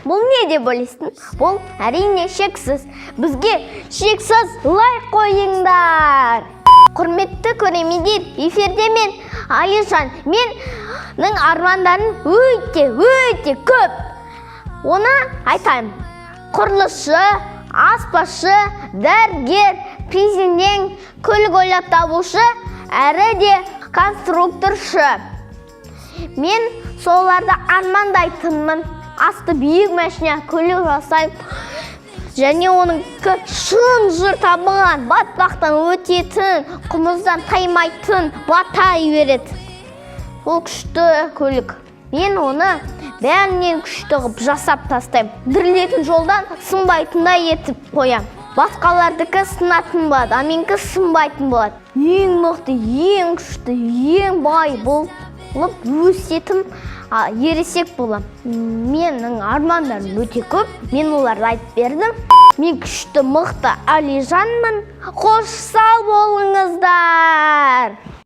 Бұл не деп ойлайсың? Бұл әрине шексіз. Бізге шексіз лайк қойыңдар. Құрметті көрермендер, эфирде мен Айжан. Менің армандарым өте көп. Оны айтайын. Құрылысшы, аспазшы, дәрігер, президент, көлік ойлап табушы, әрі де конструкторшы. Мен соларды армандайтынмын. Асты биік машина көлік жасайым. Және оның шын жыр табылған, батпақтан өтетін, құмыздан таймайтын, батай береді. Ол күшті көлік. Мен оны бәрінен күшті ғып жасап тастайым. Дүрлетін жолдан сынбайтындай етіп қоям. Басқалардікі сынатын болады, а менікі сынбайтын болады. Ең мықты, ең күшті, ең бай болып өсетін ересек болам. Менің армандарым өте көп. Мен оларды айтып бердім. Мен күшті, мықты Айжанмын. Қош сау болыңыздар.